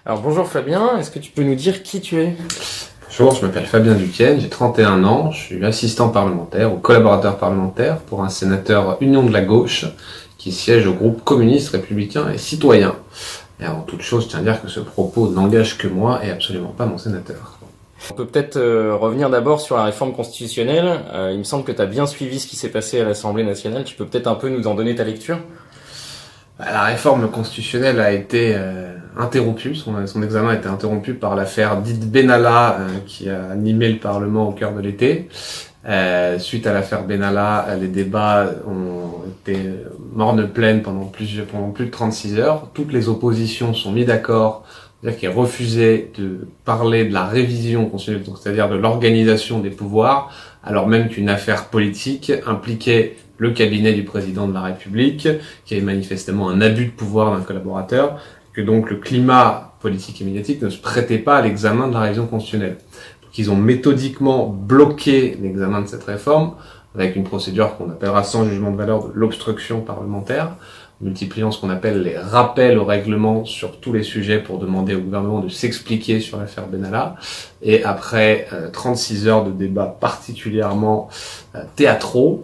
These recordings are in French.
Alors bonjour Fabien, est-ce que tu peux nous dire qui tu es? Bonjour, je m'appelle Fabien Duquesne, j'ai 31 ans, je suis assistant parlementaire ou collaborateur parlementaire pour un sénateur Union de la Gauche qui siège au groupe communiste, républicain et citoyen. Et avant toute chose, je tiens à dire que ce propos n'engage que moi et absolument pas mon sénateur. On peut peut-être revenir d'abord sur la réforme constitutionnelle. Il me semble que tu as bien suivi ce qui s'est passé à l'Assemblée nationale. Tu peux peut-être un peu nous en donner ta lecture? La réforme constitutionnelle a été interrompue, son examen a été interrompu par l'affaire dite Benalla qui a animé le Parlement au cœur de l'été. Suite à l'affaire Benalla, les débats ont été morne pleine pendant plus de 36 heures. Toutes les oppositions sont mis d'accord, c'est-à-dire qu'elles refusaient de parler de la révision constitutionnelle, donc c'est-à-dire de l'organisation des pouvoirs, alors même qu'une affaire politique impliquait le cabinet du président de la République, qui avait manifestement un abus de pouvoir d'un collaborateur, que donc le climat politique et médiatique ne se prêtait pas à l'examen de la révision constitutionnelle. Donc ils ont méthodiquement bloqué l'examen de cette réforme, avec une procédure qu'on appellera sans jugement de valeur de l'obstruction parlementaire, multipliant ce qu'on appelle les rappels au règlement sur tous les sujets pour demander au gouvernement de s'expliquer sur l'affaire Benalla. Et après 36 heures de débats particulièrement théâtraux,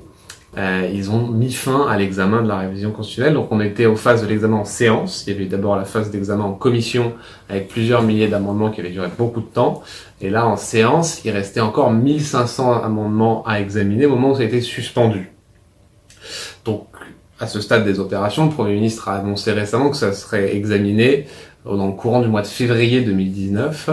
ils ont mis fin à l'examen de la révision constitutionnelle. Donc on était aux phases de l'examen en séance. Il y avait d'abord la phase d'examen en commission avec plusieurs milliers d'amendements qui avaient duré beaucoup de temps. Et là, en séance, il restait encore 1500 amendements à examiner au moment où ça a été suspendu. Donc, à ce stade des opérations, le Premier ministre a annoncé récemment que ça serait examiné dans le courant du mois de février 2019.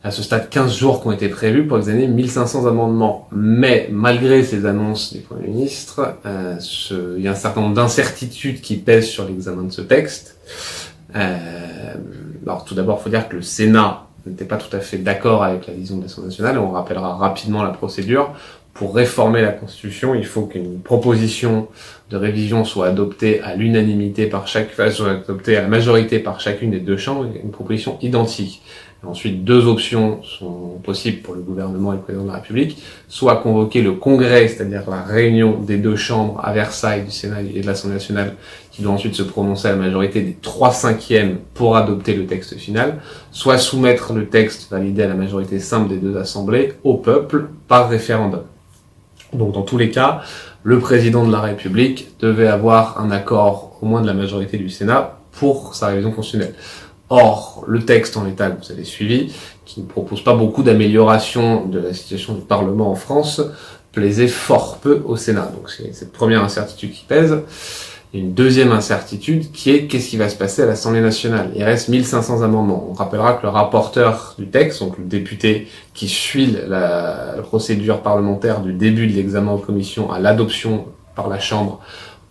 À ce stade, 15 jours qui ont été prévus pour examiner 1500 amendements. Mais, malgré ces annonces du Premier ministre, il y a un certain nombre d'incertitudes qui pèsent sur l'examen de ce texte. Alors, tout d'abord, il faut dire que le Sénat n'était pas tout à fait d'accord avec la vision de l'Assemblée nationale, et on rappellera rapidement la procédure. Pour réformer la Constitution, il faut qu'une proposition de révision soit adoptée à l'unanimité soit adoptée à la majorité par chacune des deux chambres, une proposition identique. Et ensuite, deux options sont possibles pour le gouvernement et le président de la République, soit convoquer le Congrès, c'est-à-dire la réunion des deux chambres à Versailles du Sénat et de l'Assemblée nationale, qui doit ensuite se prononcer à la majorité des 3/5 pour adopter le texte final, soit soumettre le texte validé à la majorité simple des deux assemblées au peuple par référendum. Donc dans tous les cas, le président de la République devait avoir un accord au moins de la majorité du Sénat pour sa révision constitutionnelle. Or, le texte en l'état que vous avez suivi, qui ne propose pas beaucoup d'amélioration de la situation du Parlement en France, plaisait fort peu au Sénat. Donc c'est cette première incertitude qui pèse. Et une deuxième incertitude qui est qu'est-ce qui va se passer à l'Assemblée nationale. Il reste 1500 amendements. On rappellera que le rapporteur du texte, donc le député qui suit la procédure parlementaire du début de l'examen en commission à l'adoption par la Chambre,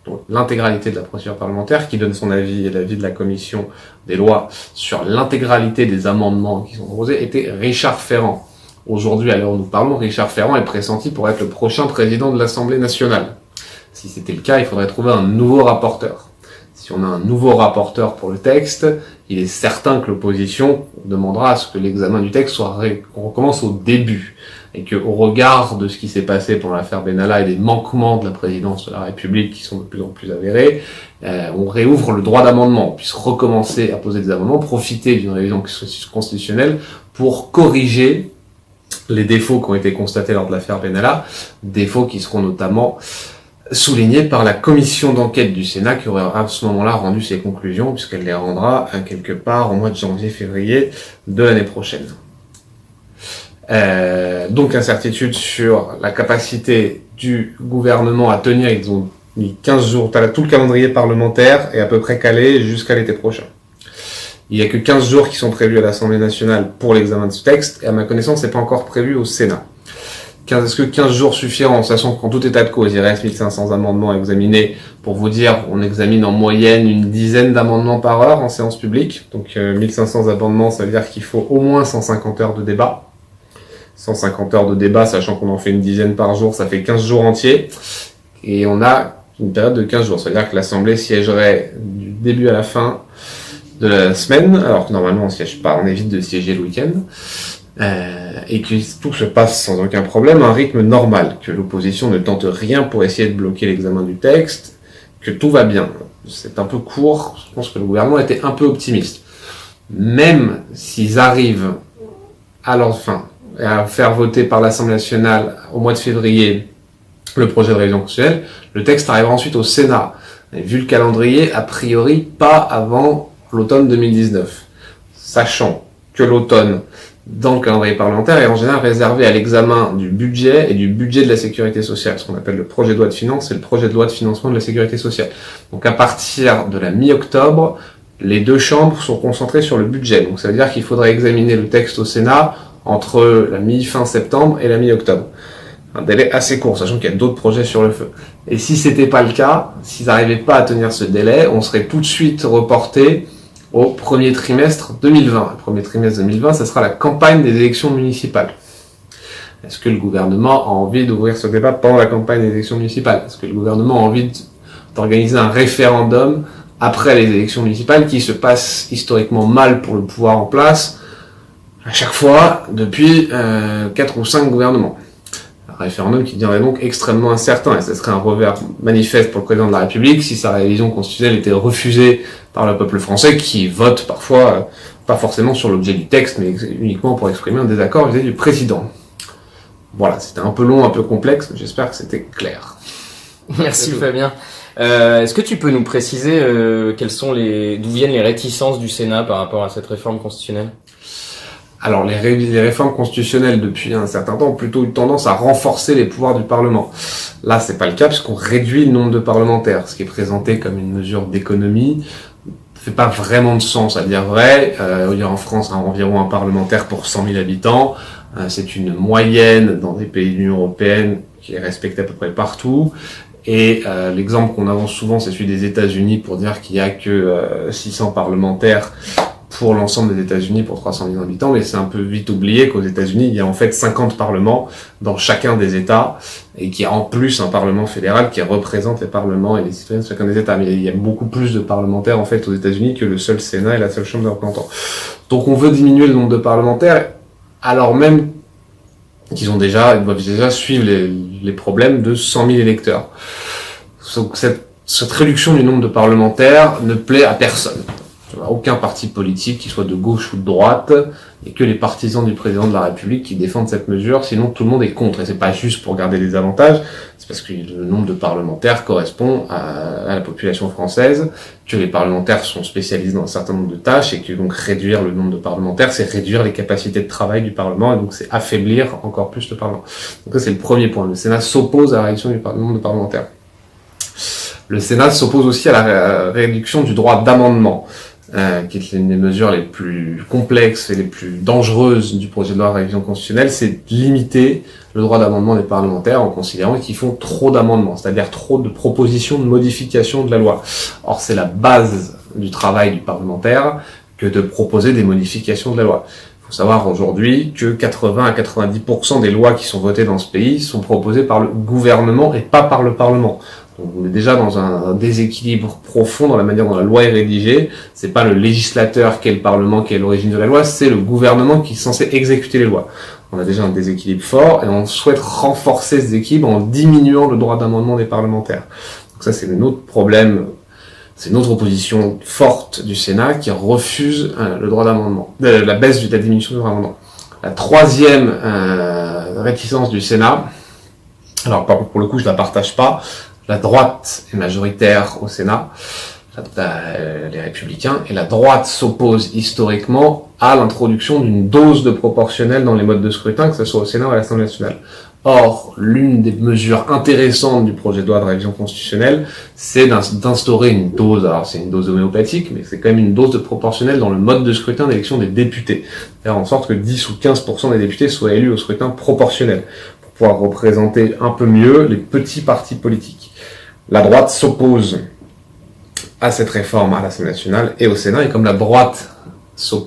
donc l'intégralité de la procédure parlementaire, qui donne son avis et l'avis de la commission des lois sur l'intégralité des amendements qui sont proposés, était Richard Ferrand. Aujourd'hui, à l'heure où nous parlons, Richard Ferrand est pressenti pour être le prochain président de l'Assemblée nationale. Si c'était le cas, il faudrait trouver un nouveau rapporteur. Si on a un nouveau rapporteur pour le texte, il est certain que l'opposition demandera à ce que l'examen du texte qu'on recommence au début. Et qu'au regard de ce qui s'est passé pendant l'affaire Benalla et des manquements de la présidence de la République qui sont de plus en plus avérés, on réouvre le droit d'amendement, on puisse recommencer à poser des amendements, profiter d'une révision constitutionnelle pour corriger les défauts qui ont été constatés lors de l'affaire Benalla, défauts qui seront notamment soulignés par la commission d'enquête du Sénat qui aurait à ce moment-là rendu ses conclusions, puisqu'elle les rendra quelque part au mois de janvier-février de l'année prochaine. Donc incertitude sur la capacité du gouvernement à tenir. Ils ont mis 15 jours, tout le calendrier parlementaire est à peu près calé jusqu'à l'été prochain. Il n'y a que 15 jours qui sont prévus à l'Assemblée nationale pour l'examen de ce texte, et à ma connaissance, c'est pas encore prévu au Sénat. Est-ce que 15 jours suffiront, sachant qu'en tout état de cause, il reste 1500 amendements à examiner. Pour vous dire, on examine en moyenne une dizaine d'amendements par heure en séance publique. Donc 1500 amendements, ça veut dire qu'il faut au moins 150 heures de débat. 150 heures de débat, sachant qu'on en fait une dizaine par jour, ça fait 15 jours entiers. Et on a une période de 15 jours. Ça veut dire que l'Assemblée siégerait du début à la fin de la semaine, alors que normalement on siège pas, on évite de siéger le week-end. Et que tout se passe sans aucun problème, à un rythme normal, que l'opposition ne tente rien pour essayer de bloquer l'examen du texte, que tout va bien. C'est un peu court, je pense que le gouvernement était un peu optimiste. même s'ils arrivent à leur fin à faire voter par l'Assemblée nationale au mois de février le projet de révision constitutionnelle, le texte arrivera ensuite au Sénat. Et vu le calendrier, a priori pas avant l'automne 2019. Sachant que l'automne, dans le calendrier parlementaire, est en général réservé à l'examen du budget et du budget de la sécurité sociale, ce qu'on appelle le projet de loi de finances et le projet de loi de financement de la sécurité sociale. Donc à partir de la mi-octobre, les deux chambres sont concentrées sur le budget. Donc ça veut dire qu'il faudrait examiner le texte au Sénat entre la mi-fin septembre et la mi-octobre. Un délai assez court, sachant qu'il y a d'autres projets sur le feu. Et si c'était pas le cas, s'ils n'arrivaient pas à tenir ce délai, on serait tout de suite reporté au premier trimestre 2020. Le premier trimestre 2020, ça sera la campagne des élections municipales. Est-ce que le gouvernement a envie d'ouvrir ce débat pendant la campagne des élections municipales? Est-ce que le gouvernement a envie d'organiser un référendum après les élections municipales qui se passent historiquement mal pour le pouvoir en place à chaque fois depuis 4 ou 5 gouvernements? Un référendum qui deviendrait donc extrêmement incertain, et ce serait un revers manifeste pour le président de la République si sa révision constitutionnelle était refusée par le peuple français, qui vote parfois, pas forcément sur l'objet du texte, mais uniquement pour exprimer un désaccord vis-à-vis du président. Voilà, c'était un peu long, un peu complexe, mais j'espère que c'était clair. Merci Fabien. Est-ce que tu peux nous préciser d'où viennent les réticences du Sénat par rapport à cette réforme constitutionnelle? Alors, les réformes constitutionnelles, depuis un certain temps, ont plutôt eu tendance à renforcer les pouvoirs du Parlement. Là, c'est pas le cas, puisqu'on réduit le nombre de parlementaires. Ce qui est présenté comme une mesure d'économie fait pas vraiment de sens, à dire vrai. Il y a en France environ un parlementaire pour 100 000 habitants. C'est une moyenne dans des pays de l'Union européenne qui est respectée à peu près partout. Et l'exemple qu'on avance souvent, c'est celui des États-Unis pour dire qu'il y a que 600 parlementaires pour l'ensemble des États-Unis pour 300 000 habitants, mais c'est un peu vite oublié qu'aux États-Unis, il y a en fait 50 parlements dans chacun des États, et qu'il y a en plus un parlement fédéral qui représente les parlements et les citoyens de chacun des États. Mais il y a beaucoup plus de parlementaires en fait aux États-Unis que le seul Sénat et la seule Chambre des représentants. Donc on veut diminuer le nombre de parlementaires, alors même qu'ils doivent déjà suivre les problèmes de 100 000 électeurs. Donc cette réduction du nombre de parlementaires ne plaît à personne. Aucun parti politique, qui soit de gauche ou de droite, et que les partisans du président de la République qui défendent cette mesure, sinon tout le monde est contre. Et c'est pas juste pour garder des avantages, c'est parce que le nombre de parlementaires correspond à la population française, que les parlementaires sont spécialisés dans un certain nombre de tâches, et que donc réduire le nombre de parlementaires, c'est réduire les capacités de travail du Parlement, et donc c'est affaiblir encore plus le Parlement. Donc ça c'est le premier point. Le Sénat s'oppose à la réduction du nombre de parlementaires. Le Sénat s'oppose aussi à la réduction du droit d'amendement, qui est l'une des mesures les plus complexes et les plus dangereuses du projet de loi de révision constitutionnelle, c'est limiter le droit d'amendement des parlementaires en considérant qu'ils font trop d'amendements, c'est-à-dire trop de propositions de modification de la loi. Or, c'est la base du travail du parlementaire que de proposer des modifications de la loi. Il faut savoir aujourd'hui que 80 à 90% des lois qui sont votées dans ce pays sont proposées par le gouvernement et pas par le Parlement. Donc on est déjà dans un déséquilibre profond dans la manière dont la loi est rédigée. C'est pas le législateur qui est le Parlement qui est l'origine de la loi, c'est le gouvernement qui est censé exécuter les lois. On a déjà un déséquilibre fort et on souhaite renforcer ce déséquilibre en diminuant le droit d'amendement des parlementaires. Donc ça c'est notre problème, c'est notre opposition forte du Sénat qui refuse le droit d'amendement, la baisse de la diminution du droit d'amendement. La troisième réticence du Sénat, alors par contre pour le coup je la partage pas. La droite est majoritaire au Sénat, les Républicains, et la droite s'oppose historiquement à l'introduction d'une dose de proportionnel dans les modes de scrutin, que ce soit au Sénat ou à l'Assemblée nationale. Or, l'une des mesures intéressantes du projet de loi de révision constitutionnelle, c'est d'instaurer une dose, alors c'est une dose homéopathique, mais c'est quand même une dose de proportionnel dans le mode de scrutin d'élection des députés. Faire en sorte que 10 ou 15% des députés soient élus au scrutin proportionnel, pour pouvoir représenter un peu mieux les petits partis politiques. La droite s'oppose à cette réforme à l'Assemblée nationale et au Sénat, et comme la droite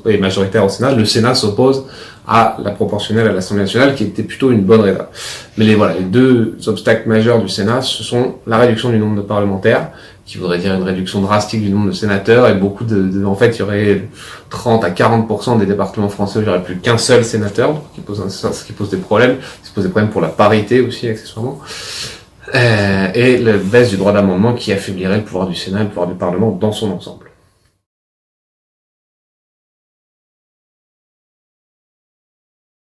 est majoritaire au Sénat, le Sénat s'oppose à la proportionnelle à l'Assemblée nationale, qui était plutôt une bonne rédaction. Mais les deux obstacles majeurs du Sénat, ce sont la réduction du nombre de parlementaires, qui voudrait dire une réduction drastique du nombre de sénateurs, et en fait, il y aurait 30 à 40% des départements français où il n'y aurait plus qu'un seul sénateur, ce qui pose des problèmes, ce qui pose des problèmes pour la parité aussi, accessoirement. Et la baisse du droit d'amendement qui affaiblirait le pouvoir du Sénat et le pouvoir du Parlement dans son ensemble.